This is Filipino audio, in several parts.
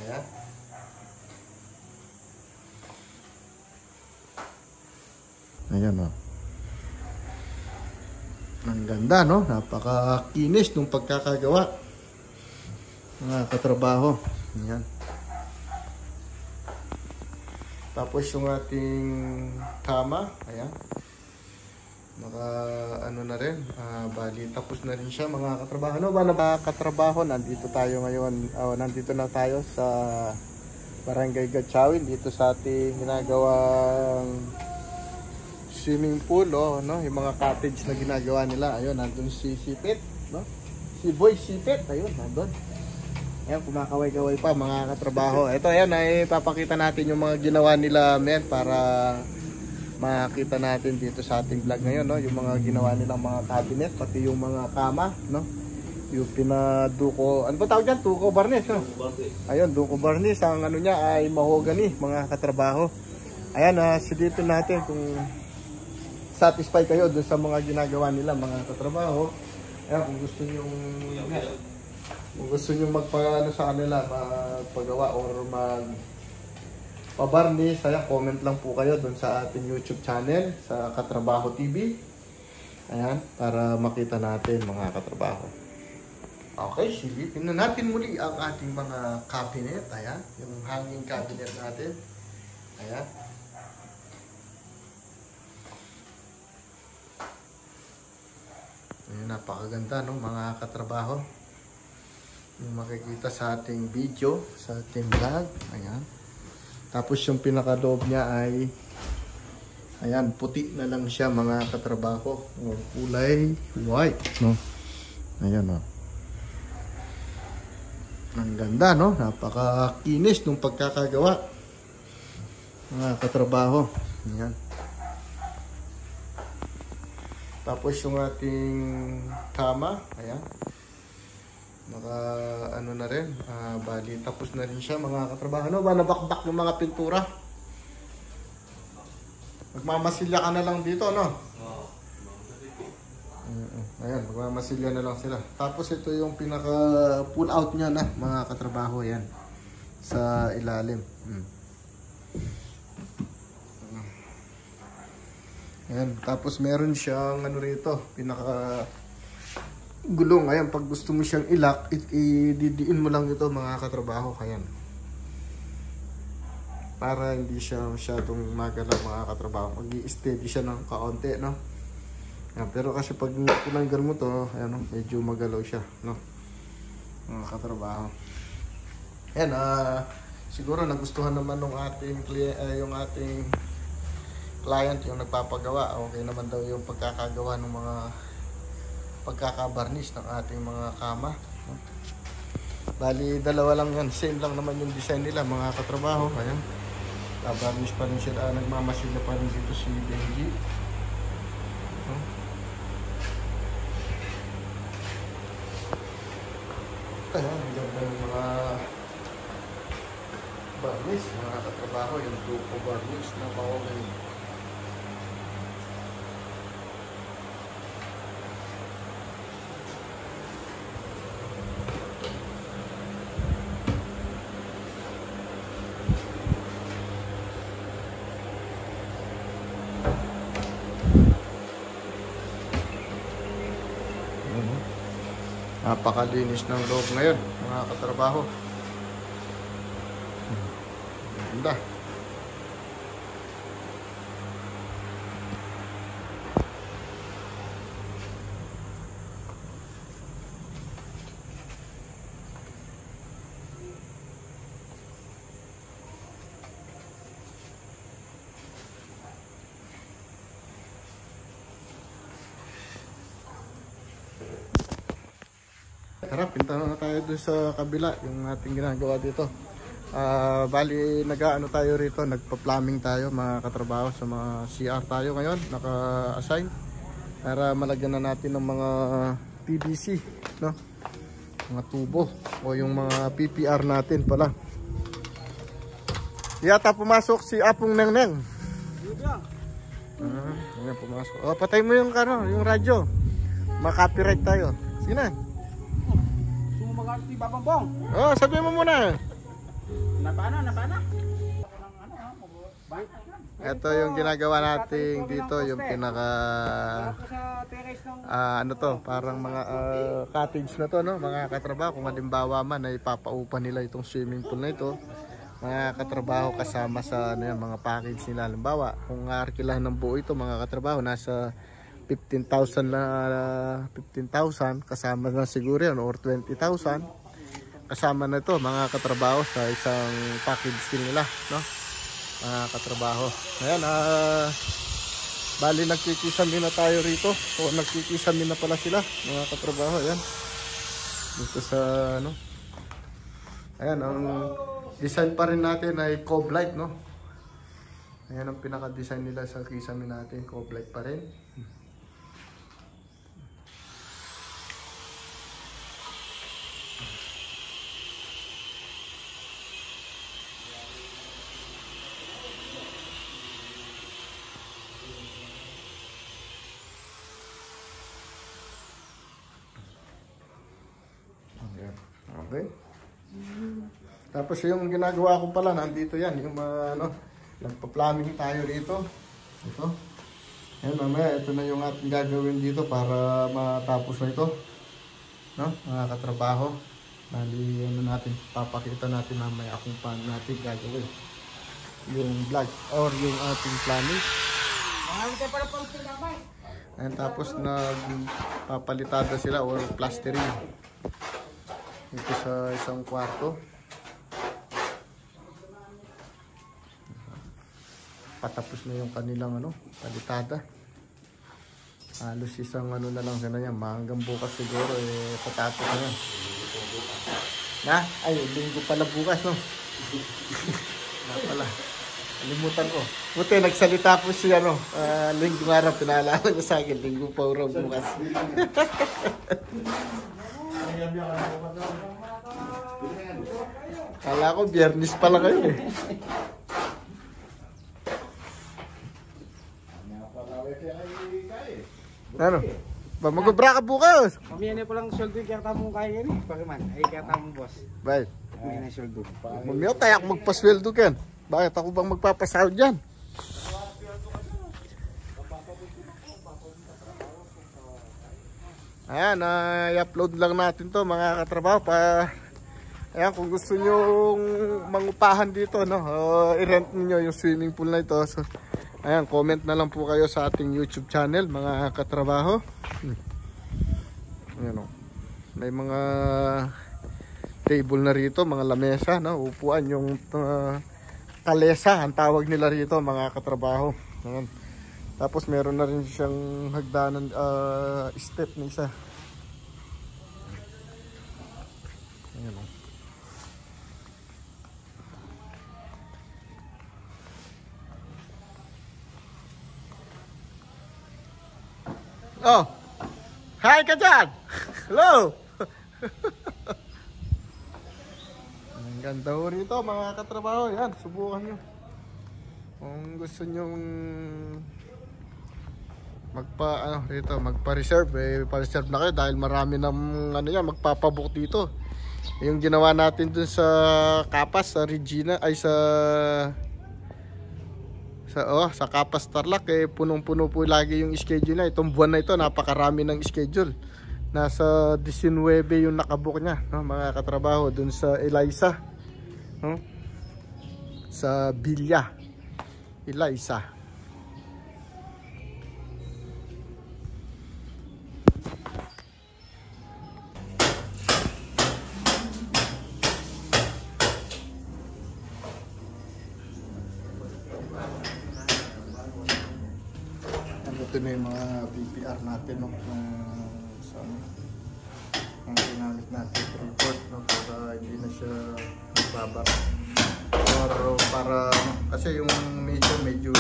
Ayan. Ayan o. Ang ganda, no? Napakakinis nung pagkakagawa. Mga katrabaho. Ayan. Tapos yung ating kama. Ayan. Ano na rin. Bali, tapos na rin siya mga katrabaho. Ano ba na ba katrabaho? Nandito tayo ngayon. Nandito na tayo sa Barangay Gatchawin. Dito sa ating ginagawang swimming pool, no? Yung mga cottage na ginagawa nila. Ayun, nandun si Sipit, no? Si Boy Sipit, ayun, nandun. Ayan, kumakaway-kaway pa mga katrabaho. Ito, ayan, ay papakita natin yung mga ginawa nila, men, para makita natin dito sa ating vlog ngayon, no? Yung mga ginawa nilang mga cabinet, pati yung mga kama, no? Yung pinaduko, ano ba tawag dyan? Duko barnis, no? Ayun, duko barnis. Ang ano niya ay mahogany, mga katrabaho. Ayan, dito natin kung satisfied kayo dun sa mga ginagawa nila mga katrabaho. Ayan, kung gusto nyo magpaano sa kanila, magpagawa or magpabarnis, ayan, comment lang po kayo dun sa ating YouTube channel, sa Katrabaho TV. Ayan, para makita natin mga katrabaho. Okay, silipin na natin muli ang ating mga cabinet. Ayan, yung hanging cabinet natin. Ayan. Ayan, napakaganda, no, mga katrabaho. Yung makikita sa ating video, sa ating vlog. Ayan. Tapos yung pinakaloob niya ay, ayan, puti na lang siya mga katrabaho. O, kulay white, no. Ayan, no. Ang ganda, no. Napakakinis nung pagkakagawa mga katrabaho. Ayan. Tapos yung ating kama, ayan. Ano na rin, bali tapos na rin siya mga katrabaho. Ano ba, nabakbak yung mga pintura? Magmamasilya ka na lang dito, no? Ayan, magmamasilya na lang sila. Tapos ito yung pinaka pull out niya na mga katrabaho, ayan. Sa ilalim. Ayan, tapos meron siyang ano rito, pinaka gulong. Ayan, pag gusto mo siyang ilak, ididiin mo lang ito mga katrabaho. Ayan. Para hindi siya masyadong magalaw mga katrabaho. Mag-i-steady siya ng kaunti, no? Ayan, pero kasi pag tinanggal mo to, ayan, medyo magalaw siya, no? Mga katrabaho. Ayan, siguro nagustuhan naman ng ating yung ating client, yung nagpapagawa. Okay naman daw yung pagkakagawa ng mga pagkakabarnish ng ating mga kama. Bali, dalawa lang yan. Same lang naman yung design nila mga katrabaho. Ayan. Barnish pa rin sila. Nagmamasin na pa rin dito si Benji. Ayan, ang ganda ng mga barnish mga katrabaho. Yung duko barnish na mahogany. Napakalinis ng loob ngayon mga katrabaho. Ganda. Tara, pinta na tayo dun sa kabila, yung ating ginagawa dito. Bali, nag-ano tayo rito, nagpa-plumbing tayo mga katrabaho sa mga CR tayo ngayon, naka-assign. Para malagyan na natin ng mga PVC, no? Mga tubo, o yung mga PPR natin pala. Yata pumasok si Apong Nengneng. Ayan, pumasok. O, patay mo yung, yung radyo. Makapiright tayo. Sige na. Mag-arti babambong. Oh, sabihin mo muna. Ito yung ginagawa natin dito, yung pinaka ano to, parang mga cottage na to, no, mga katrabaho. Kung halimbawa man ay ipapaupa nila itong swimming pool na ito, mga katrabaho, kasama sa ano yan, mga package nila. Halimbawa, kung arkilahan ng buo ito, mga katrabaho, nasa 15,000 na 15,000 kasama na siguro yan, or 20,000 kasama na ito, mga katrabaho, sa isang package din nila, no, mga katrabaho. Ayan, bali nagkikisamin na tayo rito, o nagkikisamin na pala sila, mga katrabaho. Ayan, dito sa ano, ayan, ang design pa rin natin ay cove light, no. Ayan ang pinaka-design nila sa kisamin natin, cove light pa rin. Okay. Tapos yung ginagawa ko pala, nandito yan, yung mga ano, nagpa-plumbing tayo rito. Ito. Ayan, mamaya, ito na yung ating gagawin dito para matapos na ito. No, mga katrabaho. Bali, ano natin, papakita natin mamaya kung paano natin gagawin yung vlog or yung ating plumbing. Ayan, tapos nagpapalitada sila or plastering dito sa isang kwarto. Patapos na yung kanilang ano, palitada. Halos isang ano na lang sila yan, hanggang bukas siguro eh patapos na yan. Na? Ay, linggo pala bukas, no? Na pala. Alimutan ko. Buti, nagsalita po siya, no? Linggo nga rin, pinalaman niya sa akin. Linggo pa uraw bukas. Kala ko, biyernes pala kayo eh. Ano? Ba, mag-ubra ka bukas? Mamiyan po lang sweldo yung kaya tamong kaya yan eh. Pakiman, ay kaya tamong boss. Bye. Mamiyan na sweldo. Mamiyaw, tayo ako magpasweldo ken. Bakit ako bang magpapasahod dyan? Ayan, i-upload lang natin to, mga katrabaho. Ayan, kung gusto nyo mangupahan dito, no, i-rent niyo yung swimming pool na ito. So, ayan, comment na lang po kayo sa ating YouTube channel, mga katrabaho. Ayan, may mga table na rito, mga lamesa, no, upuan, yung kalesa, ang tawag nila rito, mga katrabaho. Ayan. Tapos meron na rin siyang hagdanan, step na isa. Ayan, oh, hi ka dyan! Hello! Ang ganda ho rito, mga katrabaho. Yan, subukan nyo. Kung gusto nyong magpa-reserve, pa-reserve na kayo dahil marami ng ano yan, magpapabook dito. Yung ginawa natin dun sa Kapas, sa Regina, ay sa Kapas Tarlac, punong-puno po lagi yung schedule na. Itong buwan na ito, napakarami ng schedule. Nasa 19 yung nakabook niya, no, mga katrabaho, dun sa Eliza, no? Sa Villa Eliza. Ito na yung mga PPR natin, no, ang ginamit natin report, no, para hindi na siya magbaba or para kasi yung medyo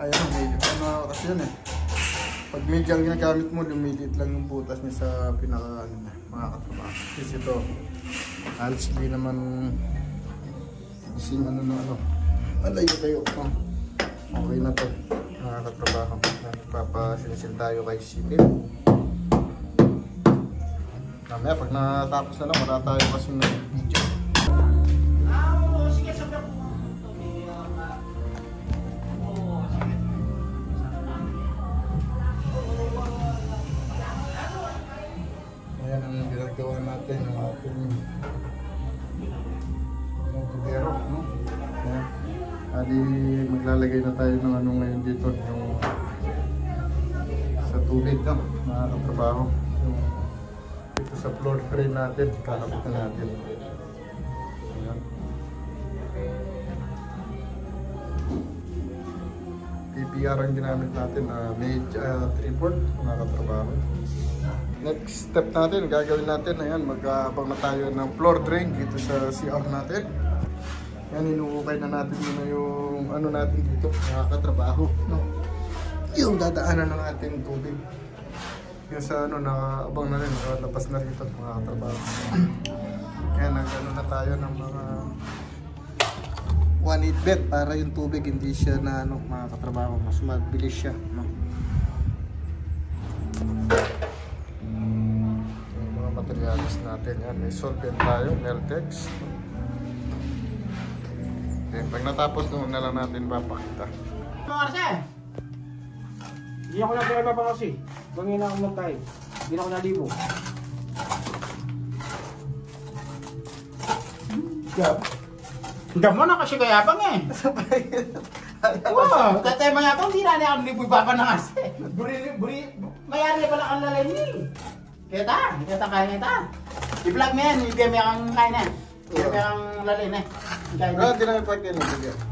ayun, medyo kasi yun eh, pag medyo ang ginagamit mo, lumilit lang yung butas niya sa pinaka mga katrabaho. Kasi ito halos hindi naman ising alayo tayo, no? Okay na to, mga katrabaho. Papasinisin tayo kay Sipil. Mamaya pag natapos na lang, wala tayo kasi na video. Bali, maglalagay na tayo ng ano ngayon dito, yung sa tubig, no, mga katrabaho. Yung, dito sa floor frame natin, kakapit na natin. Ayan. PPR ang ginamit natin, may 3/4, mga katrabaho. Next step natin, gagawin natin, ayan, mag-abang na tayo ng floor drain dito sa CR natin. Yan, inuukay na natin muna yung ano natin dito, mga katrabaho, no? Yung dadaanan ng ating tubig. Yung sa ano, nakaabang na rin, nakalabas na rito, mga katrabaho. Kaya nag-ano na tayo ng mga 1/8 bed para yung tubig hindi siya na ano, mga katrabaho, mas mabilis siya, no? Yung mga materials natin, yan, may solvent tayo, Meltex. Okay, pag natapos doon na lang natin papakita. Kasi hindi ako nagkaya pa kasi. Bangin ako ng tayo. Hindi ako nalibo. Hindi mo na kasi kayabang eh. Oo, katay mayabang hindi na ako libo baba na kasi. Buri, mayari pala ang lalay. Kita kaya kita. I-vlog mo yan, i-game yung kain na. I-game yung lalay na. Bro, hindi na ipag yan.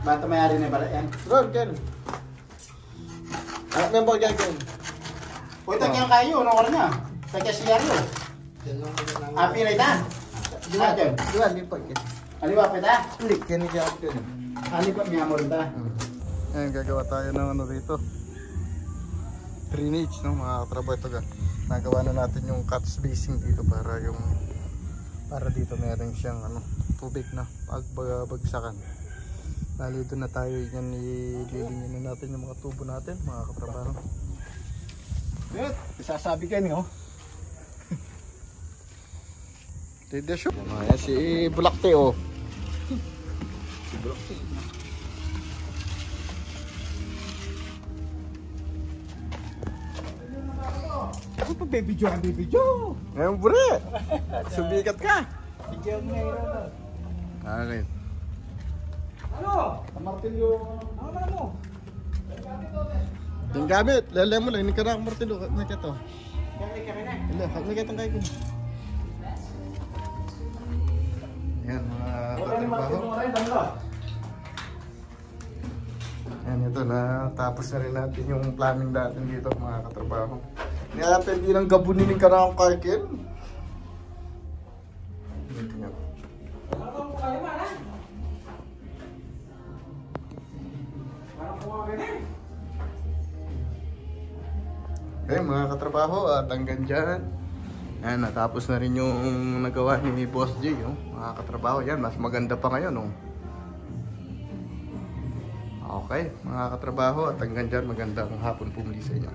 Bata mayari na pala yan. Bro, Ken. Member ka, Ken. Uy, tagyang kayo, ano ka niya? Tagya siya rin. Api na ita? Diba, lipat, Ken. Aliwa pa ita? Hindi, Ken, ikaw, Ken. Aliwa, may amor ita. Ayan, gagawa tayo ng ano rito. Drainage, no, mga katrabaho ito. Nagawa na natin yung cut spacing dito para dito meron siyang ano, tubig na pagbagsakan. Bali doon na tayo, yan, ililingin na natin yung mga tubo natin, mga katrabaho. Isasabi kayo niyo. Dede show. Ayan si Bulakte, oh. Si Bulakte. Ako pa bibidyo ang bibidyo. Ngayon bure. Sumikat ka. Bigyan mo ngayon. Okay. Ano? Martilyo. Ano naman mo? Yung gamit, lele mo lang, hindi ka na martilo. Nakita to. Kami na. Hindi, nakita kayo ko. Yan, mga katrabaho. Yan, ito na. Tapos na rin natin yung planning natin dito, mga katrabaho. Kaya hindi nang gabunin ka na ang karkin. Yan. Okay, mga katrabaho, at hanggang dyan. Yan, natapos na rin yung nagawa ni Boss J, oh. Mga katrabaho, yan, mas maganda pa ngayon, oh. Okay, mga katrabaho, at hanggang dyan, magandang hapon po muli sa inyo.